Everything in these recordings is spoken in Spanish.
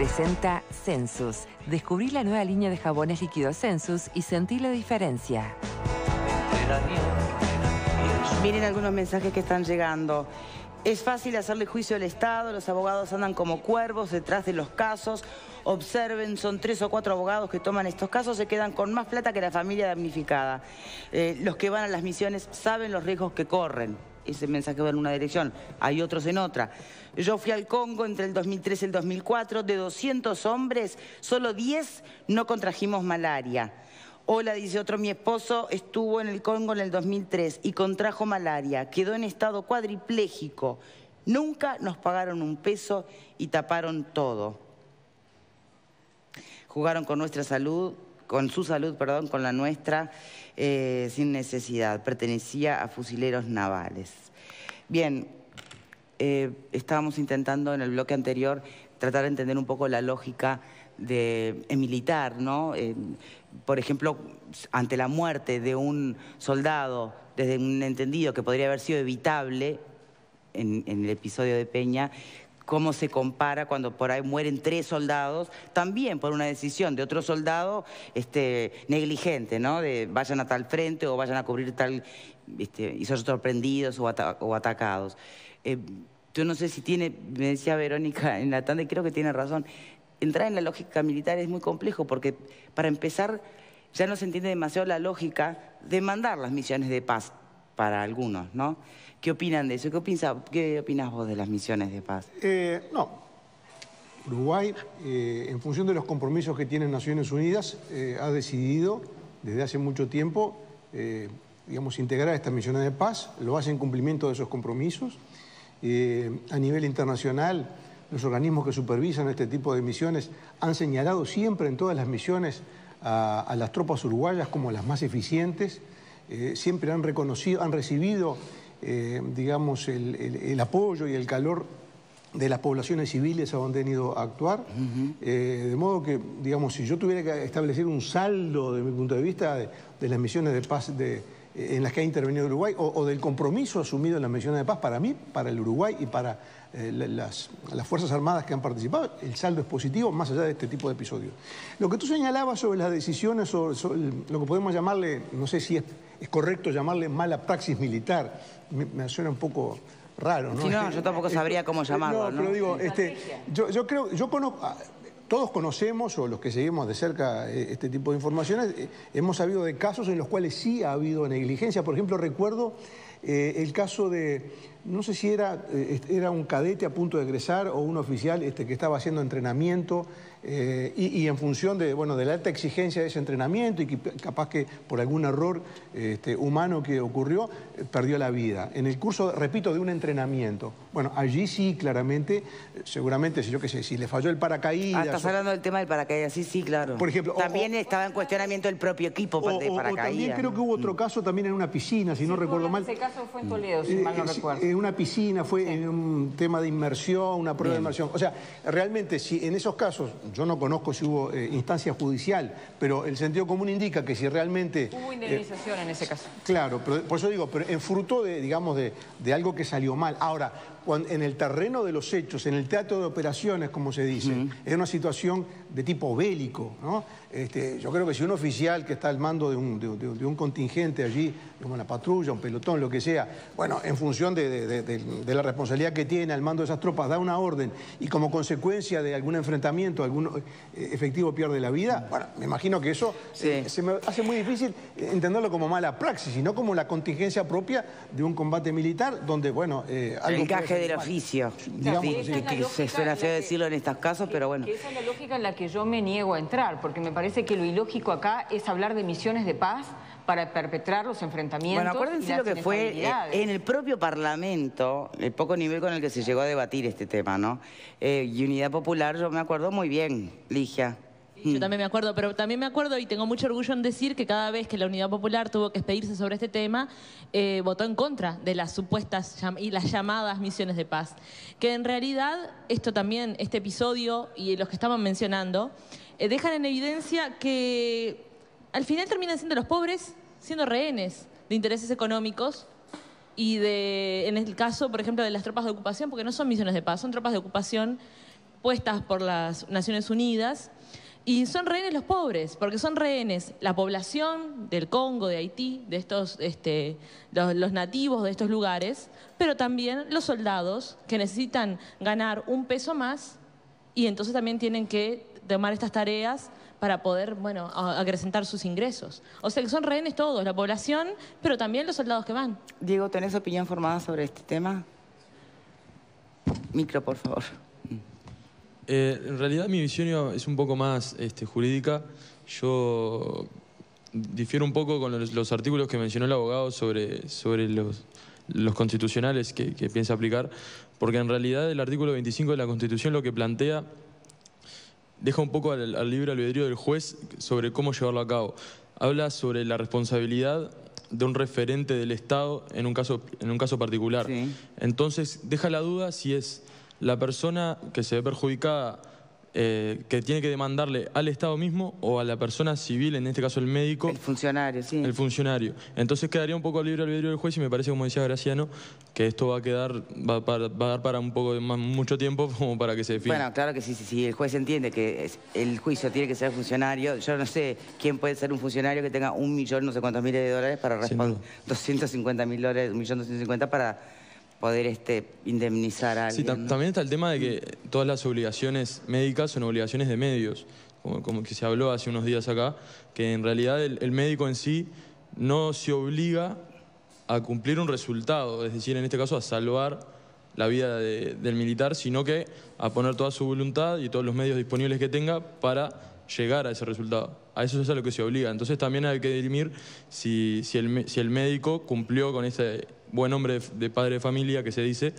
Presenta Sensus. Descubrí la nueva línea de jabones líquidos Sensus y sentí la diferencia. Miren algunos mensajes que están llegando. Es fácil hacerle juicio al Estado, los abogados andan como cuervos detrás de los casos. Observen, son 3 o 4 abogados que toman estos casos, se quedan con más plata que la familia damnificada. Los que van a las misiones saben los riesgos que corren. Ese mensaje va en una dirección, hay otros en otra. Yo fui al Congo entre el 2003 y el 2004, de 200 hombres, solo 10 no contrajimos malaria. Hola, dice otro, mi esposo estuvo en el Congo en el 2003 y contrajo malaria, quedó en estado cuadripléjico. Nunca nos pagaron un peso y taparon todo. Jugaron con nuestra salud, con su salud, perdón, con la nuestra, sin necesidad. Pertenecía a fusileros navales. Bien, estábamos intentando en el bloque anterior tratar de entender un poco la lógica militar, ¿no? Por ejemplo, ante la muerte de un soldado, desde un entendido que podría haber sido evitable en el episodio de Peña, cómo se compara cuando por ahí mueren 3 soldados, también por una decisión de otro soldado negligente, ¿no? De vayan a tal frente o vayan a cubrir tal, y son sorprendidos o atacados. Yo no sé si tiene, me decía Verónica en la tanda, y creo que tiene razón, entrar en la lógica militar es muy complejo porque, para empezar, ya no se entiende demasiado la lógica de mandar las misiones de paz para algunos, ¿no? ¿Qué opinan de eso? ¿Qué opinas vos de las misiones de paz? No. Uruguay, en función de los compromisos que tienen Naciones Unidas, ha decidido desde hace mucho tiempo, digamos, integrar estas misiones de paz, lo hace en cumplimiento de esos compromisos. A nivel internacional, los organismos que supervisan este tipo de misiones han señalado siempre en todas las misiones a las tropas uruguayas como las más eficientes. Siempre han reconocido, han recibido, digamos, el apoyo y el calor de las poblaciones civiles a donde han ido a actuar. De modo que, digamos, si yo tuviera que establecer un saldo, de mi punto de vista, de las misiones de paz en las que ha intervenido Uruguay, o del compromiso asumido en las misiones de paz, para mí, para el Uruguay y para las Fuerzas Armadas que han participado, el saldo es positivo, más allá de este tipo de episodios. Lo que tú señalabas sobre las decisiones, sobre lo que podemos llamarle, no sé si es correcto llamarle mala praxis militar, me suena un poco raro, ¿no? Sí, no, yo tampoco sabría cómo llamarlo, ¿no? Pero digo, yo creo, yo conozco... Todos conocemos, o los que seguimos de cerca este tipo de informaciones, hemos sabido de casos en los cuales sí ha habido negligencia. Por ejemplo, recuerdo el caso de, no sé si era un cadete a punto de egresar o un oficial que estaba haciendo entrenamiento y en función de la alta exigencia de ese entrenamiento y que capaz que por algún error humano que ocurrió, perdió la vida. En el curso, repito, de un entrenamiento. Bueno, allí sí, claramente, seguramente, yo qué sé, si le falló el paracaídas... Estás hablando del tema del paracaídas, sí, claro. Por ejemplo, también estaba en cuestionamiento el propio equipo de paracaídas. O también creo que hubo otro caso también en una piscina, si no recuerdo mal. Ese caso fue en Toledo, si mal no recuerdo. En una piscina, fue en un tema de inmersión, una prueba de inmersión. O sea, realmente, si en esos casos, yo no conozco si hubo instancia judicial, pero el sentido común indica que si realmente... Hubo indemnización en ese caso. Claro, pero por eso digo, pero en fruto de algo que salió mal. Ahora, en el terreno de los hechos, en el teatro de operaciones, como se dice, es una situación de tipo bélico, ¿no? Yo creo que si un oficial que está al mando de un contingente allí, como una patrulla, un pelotón, lo que sea, bueno, en función de la responsabilidad que tiene al mando de esas tropas, da una orden y como consecuencia de algún enfrentamiento, algún efectivo pierde la vida, bueno, me imagino que eso se me hace muy difícil entenderlo como mala praxis, sino como la contingencia propia de un combate militar, donde, bueno... el encaje del oficio, digamos, que se suele feo decirlo en estos casos, pero bueno. Esa es la lógica en la que yo me niego a entrar, porque me parece que lo ilógico acá es hablar de misiones de paz para perpetrar los enfrentamientos. Bueno, acuérdense lo que fue en el propio Parlamento, el poco nivel con el que se llegó a debatir este tema, ¿no? Y Unidad Popular, yo me acuerdo muy bien, Ligia. Yo también me acuerdo, pero también me acuerdo y tengo mucho orgullo en decir que cada vez que la Unidad Popular tuvo que expedirse sobre este tema, votó en contra de las supuestas y las llamadas misiones de paz. Que en realidad esto también, este episodio y los que estaban mencionando, dejan en evidencia que al final terminan siendo los pobres siendo rehenes de intereses económicos y en el caso, por ejemplo, de las tropas de ocupación, porque no son misiones de paz, son tropas de ocupación puestas por las Naciones Unidas. Y son rehenes los pobres, porque son rehenes la población del Congo, de Haití, de estos, los nativos de estos lugares, pero también los soldados que necesitan ganar un peso más y entonces también tienen que tomar estas tareas para poder, bueno, acrecentar sus ingresos. O sea que son rehenes todos, la población, pero también los soldados que van. Diego, ¿tenés opinión formada sobre este tema? Micro, por favor. En realidad mi visión es un poco más jurídica. Yo difiero un poco con los artículos que mencionó el abogado sobre los constitucionales que piensa aplicar, porque en realidad el artículo 25 de la Constitución lo que plantea deja un poco al libre albedrío del juez sobre cómo llevarlo a cabo. Habla sobre la responsabilidad de un referente del Estado en un caso particular. Sí. Entonces deja la duda si es la persona que se ve perjudicada que tiene que demandarle al Estado mismo o a la persona civil, en este caso el médico. El funcionario, sí. El funcionario. Entonces quedaría un poco al libre albedrío del juez y me parece, como decía Graciano, que esto va a dar para un poco mucho tiempo como para que se defina. Bueno, claro que sí, el juez entiende que el juicio tiene que ser funcionario. Yo no sé quién puede ser un funcionario que tenga 1 millón, no sé cuántos miles de dólares para responder, 250.000 dólares, 1.250.000 para poder indemnizar a alguien. Sí, también está el tema de que todas las obligaciones médicas son obligaciones de medios, como que se habló hace unos días acá, que en realidad el médico en sí no se obliga a cumplir un resultado, es decir, en este caso a salvar la vida del militar, sino que a poner toda su voluntad y todos los medios disponibles que tenga para llegar a ese resultado. A eso es a lo que se obliga. Entonces también hay que dirimir si el médico cumplió con ese buen nombre de padre de familia que se dice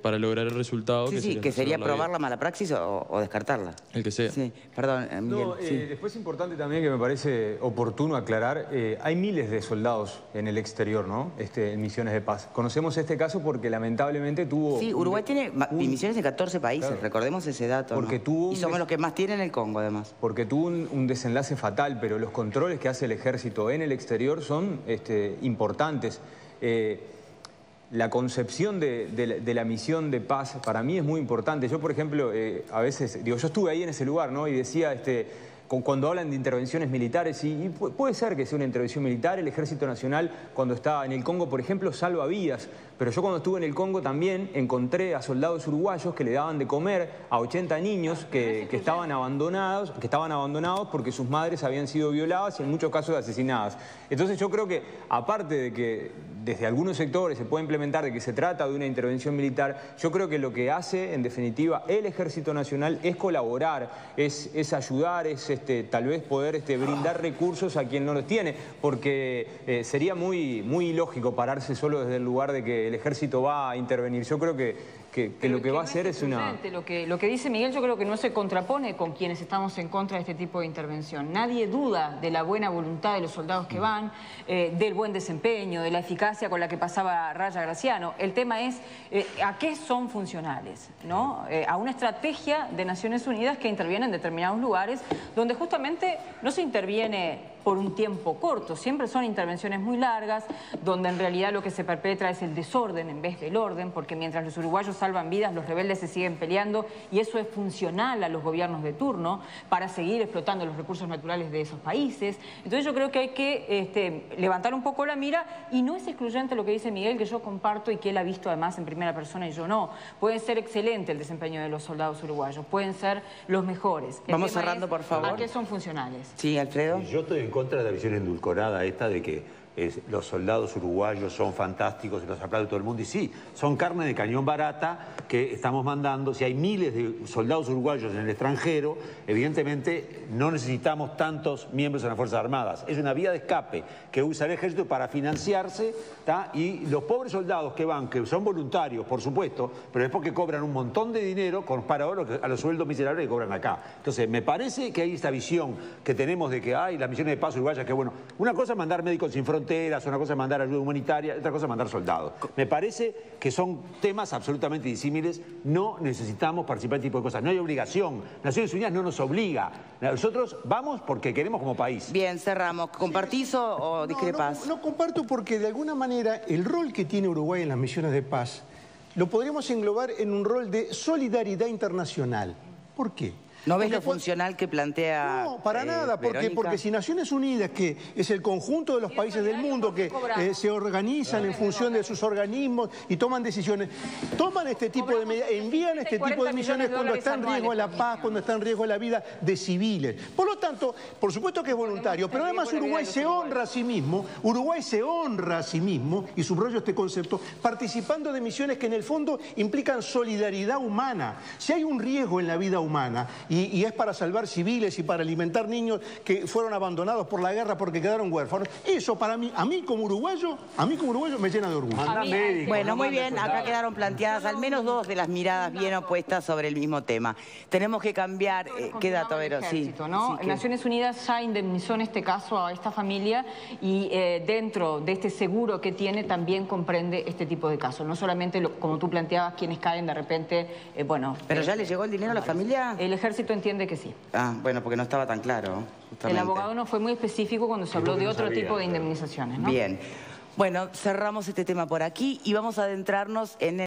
para lograr el resultado. Sí, que sería probar la mala praxis o descartarla. El que sea. Sí, perdón, Miguel. Sí. Después es importante también que me parece oportuno aclarar, hay miles de soldados en el exterior, ¿no? En misiones de paz. Conocemos este caso porque lamentablemente tuvo... Sí, Uruguay tiene misiones en 14 países, claro. Recordemos ese dato. Porque ¿no? Y somos los que más tienen el Congo, además. Porque tuvo un desenlace fatal, pero los controles que hace el ejército en el exterior son importantes. La concepción de la misión de paz para mí es muy importante. Yo, por ejemplo, a veces, yo estuve ahí en ese lugar, ¿no? Y decía, cuando hablan de intervenciones militares, y puede ser que sea una intervención militar, el Ejército Nacional, cuando está en el Congo, por ejemplo, salva vidas. Pero yo cuando estuve en el Congo también encontré a soldados uruguayos que le daban de comer a 80 niños que estaban abandonados porque sus madres habían sido violadas y en muchos casos asesinadas. Entonces yo creo que, aparte de que desde algunos sectores se puede implementar de que se trata de una intervención militar, yo creo que lo que hace, en definitiva, el Ejército Nacional es colaborar, es ayudar, es tal vez poder brindar recursos a quien no los tiene, porque sería muy ilógico pararse solo desde el lugar de que el ejército va a intervenir. Yo creo que lo que va a hacer es una... Lo que dice Miguel, yo creo que no se contrapone con quienes estamos en contra de este tipo de intervención. Nadie duda de la buena voluntad de los soldados que van, del buen desempeño, de la eficacia con la que pasaba Raya Graciano. El tema es a qué son funcionales, ¿no? A una estrategia de Naciones Unidas que interviene en determinados lugares donde justamente no se interviene por un tiempo corto, siempre son intervenciones muy largas, donde en realidad lo que se perpetra es el desorden en vez del orden, porque mientras los uruguayos salvan vidas, los rebeldes se siguen peleando y eso es funcional a los gobiernos de turno para seguir explotando los recursos naturales de esos países. Entonces yo creo que hay que levantar un poco la mira y no es excluyente lo que dice Miguel, que yo comparto y que él ha visto además en primera persona y yo no. Puede ser excelente el desempeño de los soldados uruguayos, pueden ser los mejores. Vamos cerrando, por favor. ¿A qué son funcionales? Sí, Alfredo. Yo estoy en contra de la visión endulcorada esta de que los soldados uruguayos son fantásticos y los aplaude todo el mundo. Y sí, son carne de cañón barata que estamos mandando. Si hay miles de soldados uruguayos en el extranjero, evidentemente no necesitamos tantos miembros en las Fuerzas Armadas. Es una vía de escape que usa el ejército para financiarse, ¿tá? Y los pobres soldados que van, que son voluntarios, por supuesto, pero es porque cobran un montón de dinero comparado a los sueldos miserables que cobran acá. Entonces, me parece que hay esta visión que tenemos de que hay las misiones de paz uruguayas, que bueno, una cosa es mandar Médicos Sin Fronteras, una cosa es mandar ayuda humanitaria, otra cosa es mandar soldados. Me parece que son temas absolutamente disímiles. No necesitamos participar en este tipo de cosas. No hay obligación. Naciones Unidas no nos obliga. Nosotros vamos porque queremos como país. Bien, cerramos. ¿Compartís o discrepás? No comparto porque de alguna manera el rol que tiene Uruguay en las misiones de paz lo podríamos englobar en un rol de solidaridad internacional. ¿Por qué? ¿No ves lo funcional que plantea No, para nada, porque si Naciones Unidas, que es el conjunto de los países del mundo que se organizan en función de sus organismos y toman decisiones, toman este tipo de medidas, envían este tipo de misiones cuando está en riesgo la paz, cuando está en riesgo la vida de civiles. Por lo tanto, por supuesto que es voluntario, pero además Uruguay se honra a sí mismo, y subrayo este concepto, participando de misiones que en el fondo implican solidaridad humana. Si hay un riesgo en la vida humana y es para salvar civiles y para alimentar niños que fueron abandonados por la guerra porque quedaron huérfanos, eso para mí, a mí como uruguayo me llena de orgullo. Bueno, muy bien, acá quedaron planteadas al menos dos de las miradas bien opuestas sobre el mismo tema. Tenemos que cambiar, ¿qué dato, Vero? Sí, ¿no? sí, Naciones Unidas ya indemnizó en este caso a esta familia y dentro de este seguro que tiene también comprende este tipo de casos. No solamente, como tú planteabas, quienes caen de repente, bueno... ¿Pero ya le llegó el dinero a la familia? El ejército entiende que sí. Ah, bueno, porque no estaba tan claro, justamente. El abogado no fue muy específico cuando se habló de otro tipo de indemnizaciones, ¿no? Bien. Bueno, cerramos este tema por aquí y vamos a adentrarnos en el...